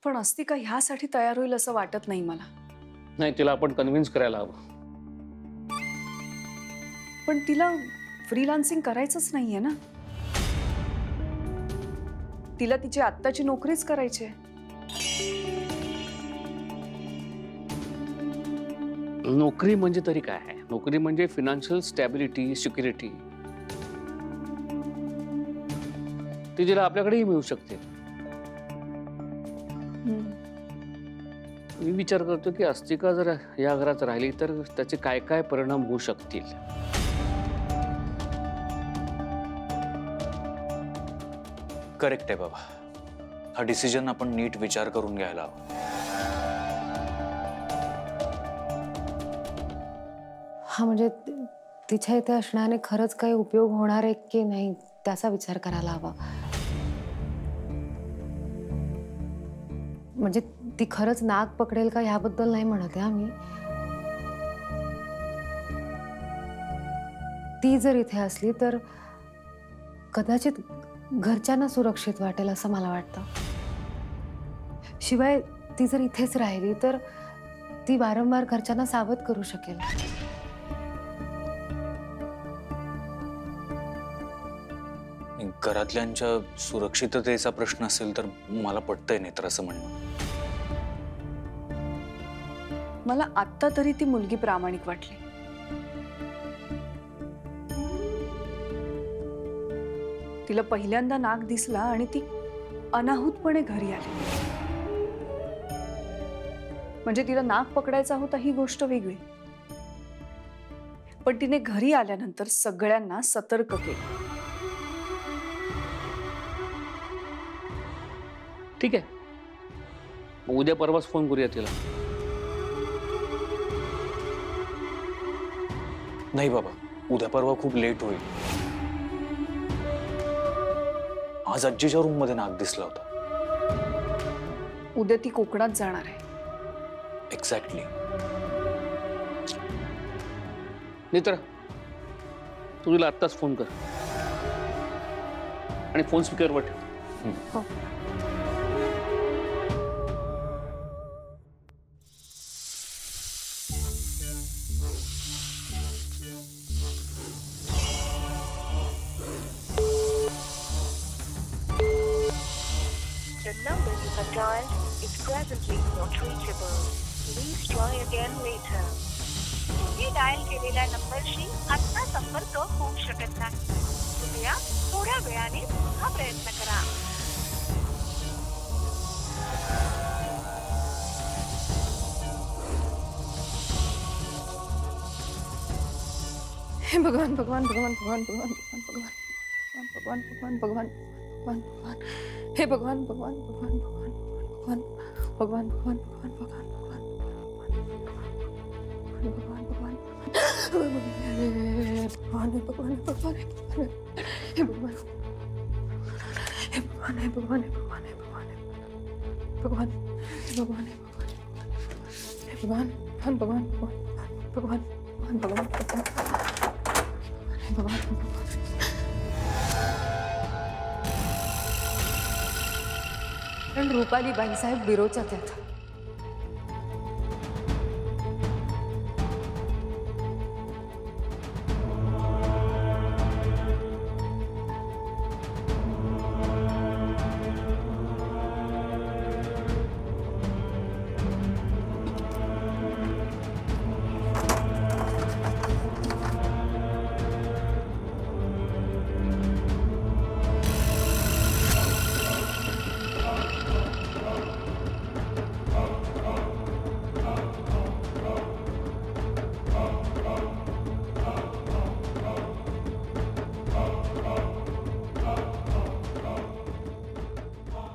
पण अस्तिका ह्यासाठी तयार होईल असं वाटत नाही मला. नाही, तिला आपण कन्व्हिन्स करायला हवं. पण तिला फ्रीलान्सिंग करायचंच नाहीये ना. तिला तिची आत्ताची नोकरीच करायची आहे. नोकरी म्हणजे तरी काय आहे? नोकरी म्हणजे फायनान्शियल स्टॅबिलिटी, सिक्युरिटी. ती तिला आपल्याकडेही मिळू शकते. मी विचार करतो की अस्तिका जर या घरात राहिली तर त्याचे काय काय परिणाम होऊ शकतील. करेक्ट आहे बाबा. हा डिसिजन आपण नीट विचार करून घ्यायला हवा. हा म्हणजे तिच्या इथे असण्याने खरंच काही उपयोग होणार आहे की नाही त्याचा विचार करायला हवा. म्हणजे ती खरंच नाक पकडेल का ह्याबद्दल नाही म्हणत आहे आम्ही. ती जर इथे असली तर कदाचित घरच्यांना सुरक्षित वाटेल असं मला वाटतं. शिवाय ती जर इथेच राहिली तर ती वारंवार घरच्यांना सावध करू शकेल. घरातल्यांच्या सुरक्षिततेचा प्रश्न असेल तर मला पटतंय नाही तर असं म्हणणं. मला आत्ता तरी ती मुलगी प्रामाणिक वाटली. तिला पहिल्यांदा नाक दिसला आणि ती अनाहूतपणे घरी आली. म्हणजे तिला नाक पकडायचा होता ही गोष्ट वेगळी, पण तिने घरी आल्यानंतर सगळ्यांना सतर्क केलं. ठीक आहे, उद्या परवाच फोन करूया तिला. नाही बाबा, उद्या परवा खूप लेट होईल. आज आजीच्या रूम मध्ये नाक दिसला होता. उद्या ती कोकणात जाणार आहे. एक्झॅक्टली. नेत्रा, तू तिला आत्ताच फोन कर आणि फोन स्पीकरवर ठेव. हो. The number you have dialed is presently not reachable. Please try again later. तुम्ही डायल केलेल्या नंबरशी आता संपर्क होऊ शकत नाही. कृपया थोड्या वेळाने पुन्हा प्रयत्न करा. हे भगवान भगवान भगवान भगवान भगवान भगवान भगवान भगवान भगवान भगवान भगवान हे भगवान भगवान भगवान भगवान भगवान भगवान भगवान भगवान भगवान भगवान भगवान भगवान भगवान हे भगवान हे भगवान हे भगवान हे भगवान हे भगवान हे भगवान हे भगवान हे भगवान भगवान भगवान भगवान भगवान भगवान. पण रूपाली बाईसाहेब बिरोच्यात आहेत.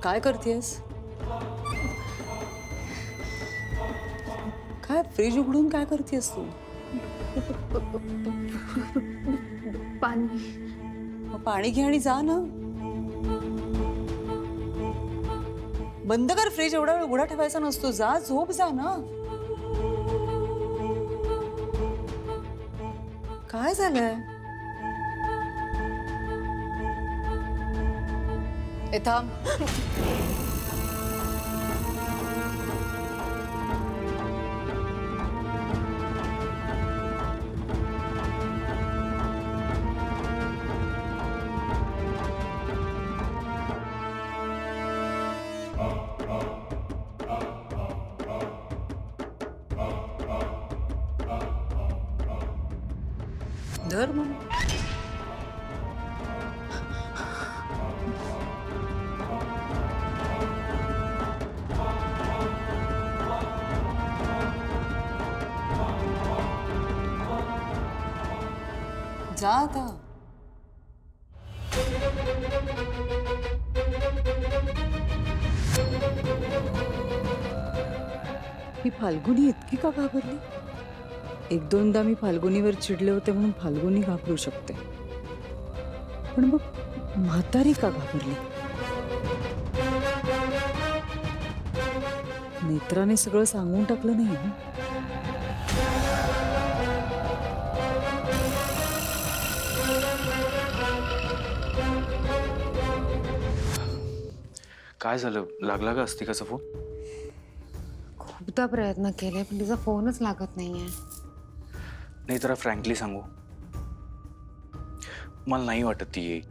काय करतेस? काय फ्रीज उघडून काय करतेस तू? पाणी. मग पाणी घे आणि जा ना. बंद कर फ्रीज. एवढा वेळ उघडा ठेवायचा नसतो. जा, झोप जा ना. काय झालंय? ए थांब. धर मग. जा आता. ही फाल्गुनी इतकी का घाबरली? एक दोनदा मी फाल्गुनीवर चिडले होते म्हणून फाल्गुनी घाबरू शकते, पण मग म्हातारी का घाबरली? नेत्राने सगळं सांगून टाकलं नाही ना? काय झालं? लागला का अस्तिकाचा फोन? खूपदा प्रयत्न केले पण तिचा फोनच लागत नाहीये. नाही जरा फ्रँकली सांगू, मला नाही वाटत ती येईल.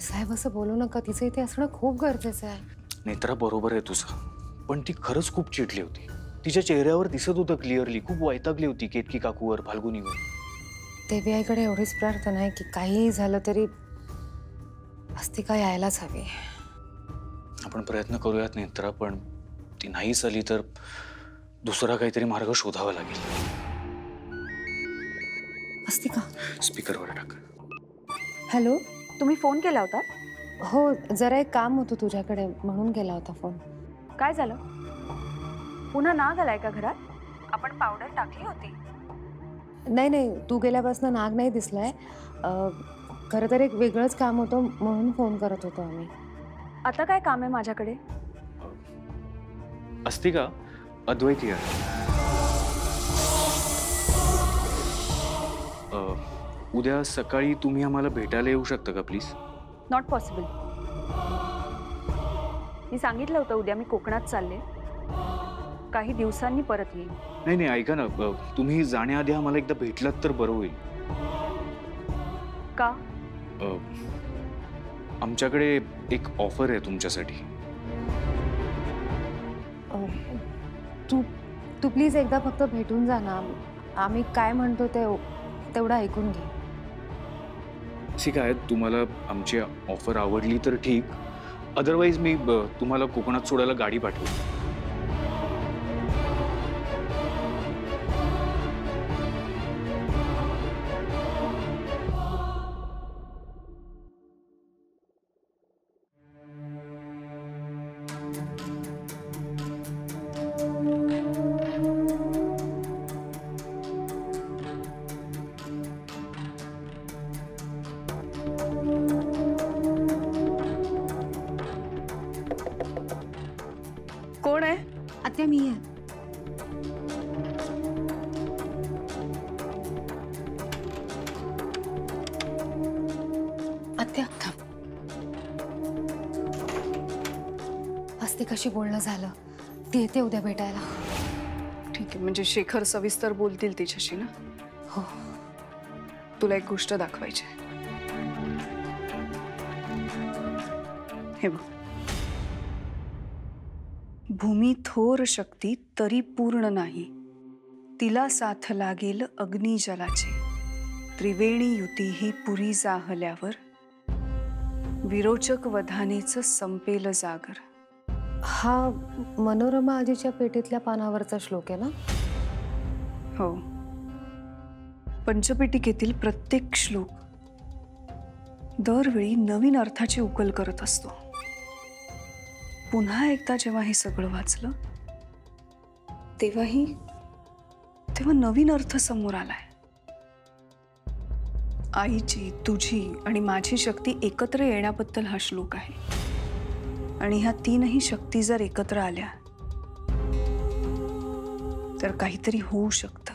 साहेब असं बोलू नका, तिचं इथे असणं खूप गरजेचं आहे. नेत्रा बरोबर आहे तुझं, पण ती खरंच खूप चिडली होती. तिच्या चेहऱ्यावर दिसत होतं क्लिअरली, खूप वैतागली होती केतकी काकूवर, फाल्गुनीवर. देवी आईकडे एवढीच प्रार्थना आहे की काहीही झालं तरी अस्तिका यायलाच हवी. आपण प्रयत्न करूयात नेत्रा, पण ती नाहीच आली तर दुसरा काहीतरी मार्ग शोधावा लागेल. अस्तिका, स्पीकरवर टाक. हॅलो. तुम्ही फोन केला होता? हो, जरा एक काम होतं तुझ्याकडे म्हणून केला होता फोन. काय झालं? पुन्हा नाग आलाय का घरात? आपण पावडर टाकली होती. नाही नाही, तू गेल्यापासून नाग नाही दिसलाय. खरं तर एक वेगळंच काम होतं म्हणून फोन करत होतो आम्ही. आता काय काम आहे माझ्याकडे? अस्तिका, अद्वैत आहे. उद्या सकाळी तुम्ही आम्हाला भेटायला येऊ शकता का प्लीज? Not possible. मी सांगितलं होतं उद्या मी कोकणात चालले, काही दिवसांनी परत येईन. नाही नाही, ऐका ना, तुम्ही जाण्याआधी आम्हाला एकदा भेटलात तर बरं होईल. का? आमच्याकडे एक ऑफर आहे तुमच्यासाठी. तू प्लीज एकदा फक्त भेटून जा ना. आम्ही काय म्हणतो ते तेवढं ऐकून घे. ठीक आहे, तुम्हाला आमची ऑफर आवडली तर ठीक, अदरवाईज मी तुम्हाला कोकणात सोडायला गाडी पाठवू. कोण आहे? आत्या मी आहे. आत्या अस्तिकाशी बोलणं झालं, ती येते उद्या भेटायला. ठीक आहे, म्हणजे शेखर सविस्तर बोलतील तिच्याशी ना? हो. तुला एक गोष्ट दाखवायची. हे बघ, भूमी थोर शक्ती तरी पूर्ण नाही, तिला साथ लागेल अग्निजलाची, त्रिवेणी युती ही पुरी जाहल्यावर, विरोचक वधानेच संपेल जागर. हा मनोरमा आजीच्या पेटीतल्या पानावरचा श्लोक आहे ना? हो. पंचपेटिकेतील प्रत्येक श्लोक दरवेळी नवीन अर्थाची उकल करत असतो. पुन्हा एकदा जेव्हा हे सगळं वाचलं तेव्हा नवीन अर्थ समोर आलाय. आईची, तुझी आणि माझी शक्ती एकत्र येण्याबद्दल हा श्लोक आहे. आणि ह्या तीनही शक्ती जर एकत्र आल्या तर काहीतरी होऊ शकतं.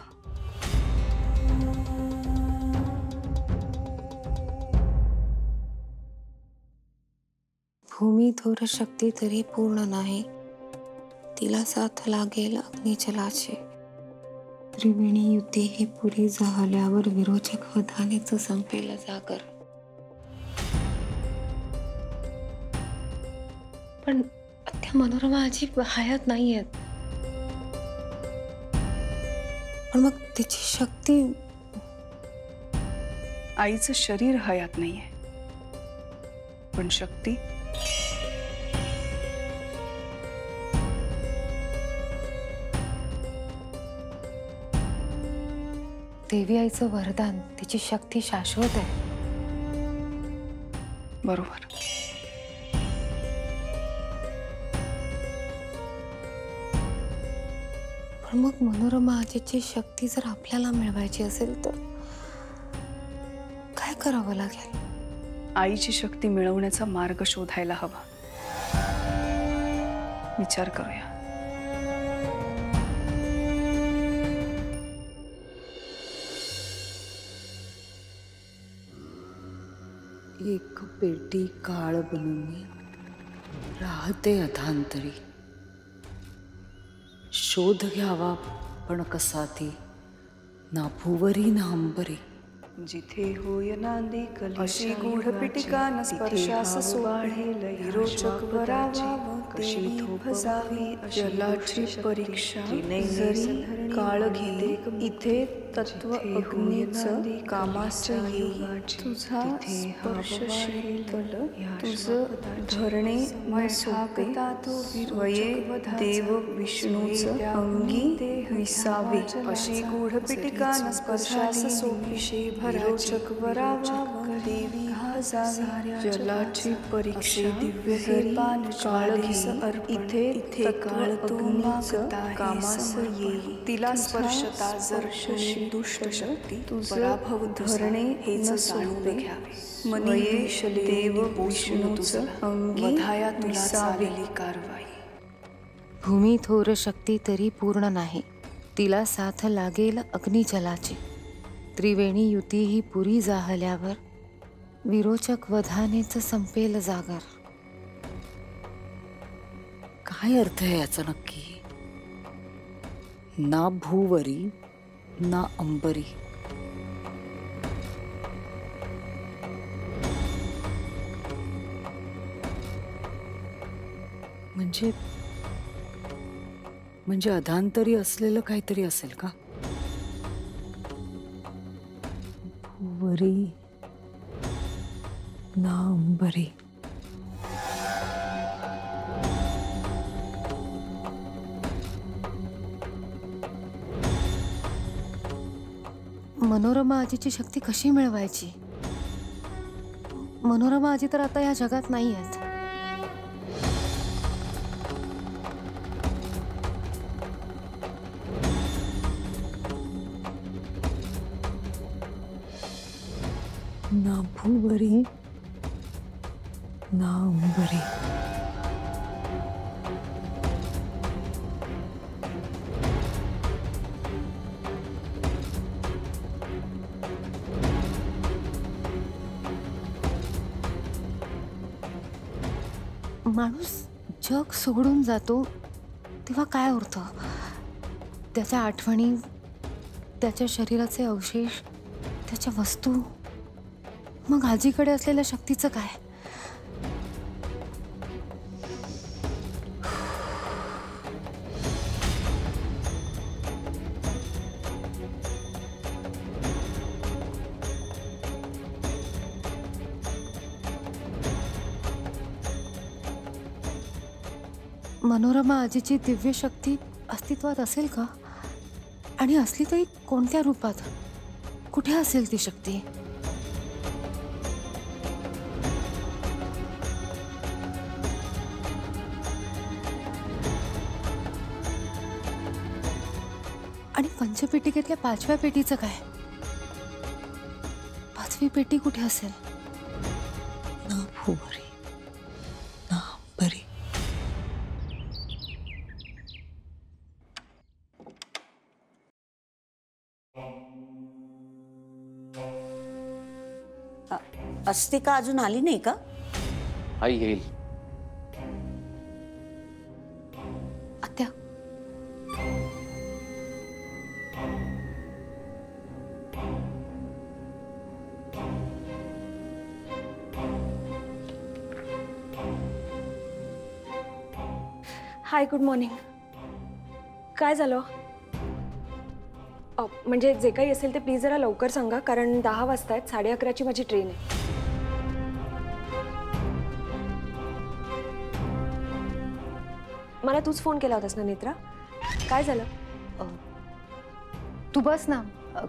भूमी थोर शक्ती तरी पूर्ण नाही, तिला साथ लागेल अग्निजलाचे, त्रिवेणी युती ही पुरी झाल्यावर, विरोचक वधानेच संपेल जागर. पण त्या मनोरमा आजी हयात नाहीयेत. पण मग तिची शक्ती आईचं शरीर हयात नाहीये, पण शक्ती देवी आईचं वरदान, तिची शक्ती शाश्वत आहे. बरोबर. पण मग मनोरमा आजीची शक्ती जर आपल्याला मिळवायची असेल तर काय करावं लागेल? आईची शक्ती मिळवण्याचा मार्ग शोधायला हवा. विचार करूया. एक पेटी काळ बनून राहते अधांतरी. शोध घ्यावा पण कसा ती, ना भुवरी ना अंबरी. जिथे होय नांदी अशी गूढ पिटिका न स्पर्शास सोबे रोचक वरावा कशी थोपसावी जलाची परीक्षा जरी काळ घेते इथे तत्व अग्नीचं कामास येई. तुझा स्पर्श शीतल तुझ धरणे न सोपे स्वये देव विष्णूचं अंगी विसावे. अशी गूढ पिटिका न स्पर्शास सोपे रोचक वरावा देवी हजावी जलाची परीक्षा दिव्य हे पान काळ घे इथे काळ अग्नीचं कामास येई. तिला स्पर्शता जर दुष्ट शक्ती पराभव धरणे हेच सोपे मनी देव विष्णूचं अंगी वधाया तुला चालेली कारवाई. भूमी थोर शक्ती तरी पूर्ण नाही, तिला साथ लागेल अग्निजलाची. त्रिवेणी युती ही पुरी जाहल्यावर विरोचक वधानेच संपेल जागर. काय अर्थ आहे याचा नक्की? ना भूवरी ना अंबरी. म्हणजे अधांतरी असलेलं काहीतरी असेल का? भूवरी ना अंबरी. मनोरमा आजीची शक्ती कशी मिळवायची? मनोरमा आजी तर आता या जगात नाही आहेत. ना भूवरी ना अंबरी. माणूस जग सोडून जातो तेव्हा काय उरतं? त्याच्या आठवणी, त्याच्या शरीराचे अवशेष, त्याच्या वस्तू. मग आजीकडे असलेल्या शक्तीचं काय? मनोरमा आजीची दिव्य शक्ती अस्तित्वात असेल का? आणि असली तरी कोणत्या रूपात? कुठे असेल ती शक्ती? आणि पंचपेटिकेतल्या 5व्या पेटीचं काय? 5वी पेटी कुठे असेल? ना भूवरी ना अंबरी. अस्तिका अजून आली नाही का? आई येईल. आत्या, हाय, गुड मॉर्निंग. काय झालं? म्हणजे जे काही असेल ते प्लीज जरा लवकर सांगा, कारण 10 वाजता आहेत, 11:30ची माझी ट्रेन आहे. मला तूच फोन केला होतास ना नेत्रा? काय झालं? तू बस ना.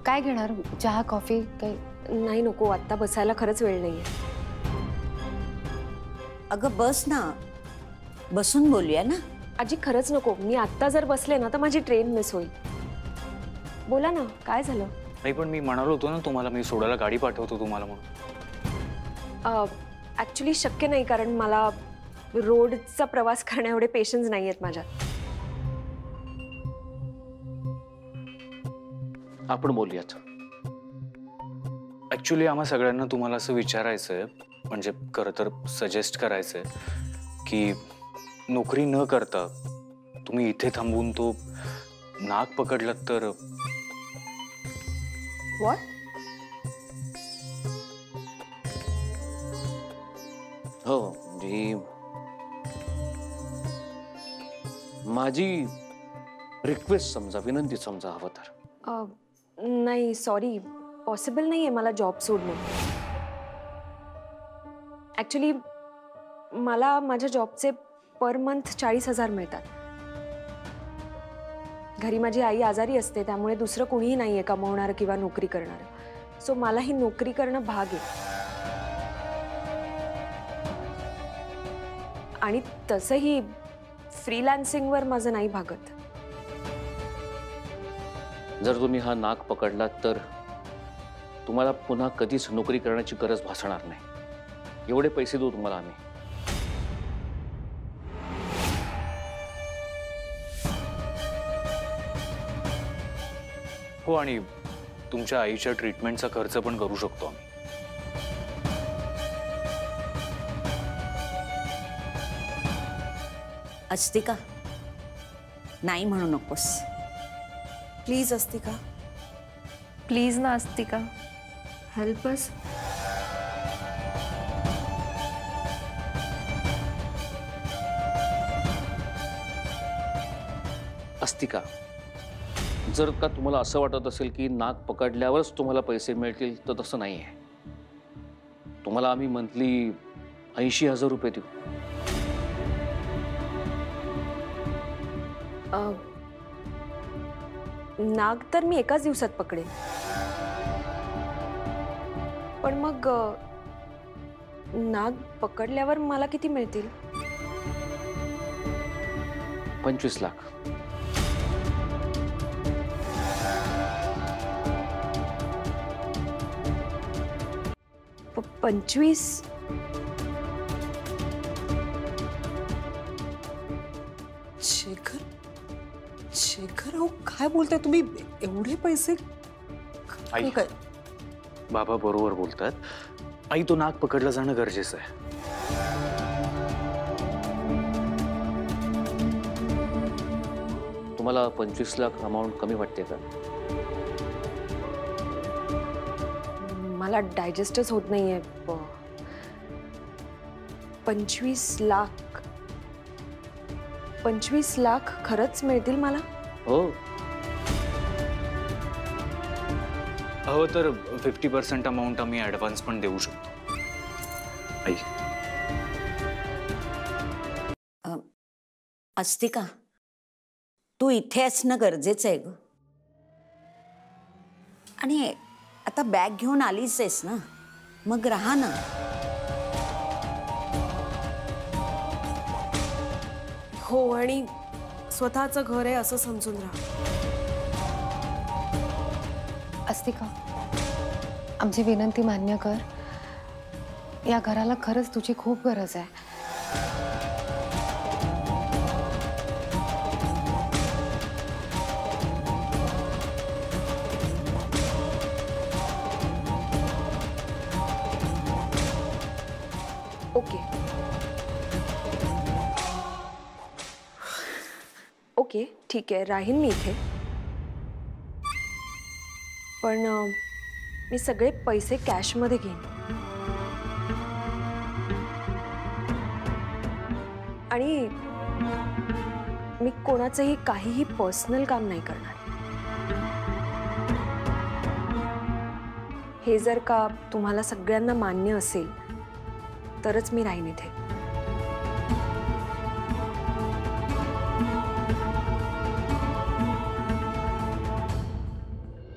काय घेणार? चहा कॉफी काही? नाही नको, आत्ता बसायला खरंच वेळ नाहीये. अगं बस ना, बसून बोलूया ना. आजी खरंच नको, मी आत्ता जर बसले ना तर माझी ट्रेन मिस होईल. बोला ना, काय झालं? नाही पण मी म्हणालो होतो ना तुम्हाला, मी सोडायला गाडी पाठवतो तुम्हाला म्हणून. ॲक्च्युली शक्य नाही, कारण मला रोडचा प्रवास करण्या एवढे पेशन्स नाही आहेत माझ्यात. आपण बोलूयात. ॲक्च्युली आम्हा सगळ्यांना तुम्हाला असं विचारायचं आहे, म्हणजे खरं तर सजेस्ट करायचं आहे की नोकरी न करता तुम्ही इथे थांबून तो नाक पकडलात तर. व्हॉट? हो म्हणजे माझी रिक्वेस्ट समजा, विनंती समजा हवं तर. नाही सॉरी, पॉसिबल नाही आहे मला जॉब सोडणं. ॲक्च्युली मला माझ्या जॉबचे पर मंथ 40,000 मिळतात. घरी माझी आई आजारी असते, त्यामुळे दुसरं कोणीही नाही आहे कमवणारं किंवा नोकरी करणारं. सो मला ही नोकरी करणं भाग आहे. आणि तसंही फ्रीलान्सिंगवर माझं नाही भागत. जर तुम्ही हा नाक पकडलात तर तुम्हाला पुन्हा कधीच नोकरी करण्याची गरज भासणार नाही. एवढे पैसे देऊ तुम्हाला आम्ही. हो, आणि तुमच्या आईच्या ट्रीटमेंटचा खर्च पण करू शकतो आम्ही. अस्तिका, नाही म्हणू नकोस प्लीज. अस्तिका प्लीज ना अस्तिका, हेल्प अस. अस्तिका, जर का तुम्हाला असं वाटत असेल की नाक पकडल्यावरच तुम्हाला पैसे मिळतील तर तसं नाही आहे. तुम्हाला आम्ही मंथली 80,000 रुपये देऊ. नाग तर मी एकाच दिवसात पकडेन, पण मग नाग पकडल्यावर मला किती मिळतील? 25 लाख. पंचवीस? शेखर, शेखर अहो काय बोलताय तुम्ही? एवढे पैसे? आई, काय? बाबा बरोबर बोलतात. आई, तो नाक पकडला जाणं गरजेचं आहे. तुम्हाला 25 लाख अमाऊंट कमी वाटते का? मला डायजेस्टच होत नाहीये. 25 लाख? 25 लाख खरंच मिळतील मला? हो. हवं तर 50% अमाऊंट आम्ही ॲडव्हान्स पण देऊ शकतो. आई, अस्तिका, तू इथे असणं गरजेचं आहे ग. आणि आता बॅग घेऊन आलीच आहेस ना, मग राहा ना. हो, आणि स्वतःचं घर आहे असं समजून राहा. अस्तिका, आमची विनंती मान्य कर. या घराला खरंच तुझी खूप गरज आहे. ओके ओके, ठीक आहे, राहीन मी इथे. पण मी सगळे पैसे कॅशमध्ये घेईन. आणि मी कोणाचंही काहीही पर्सनल काम नाही करणार. हे जर का तुम्हाला सगळ्यांना मान्य असेल तरच मी राहीन इथे.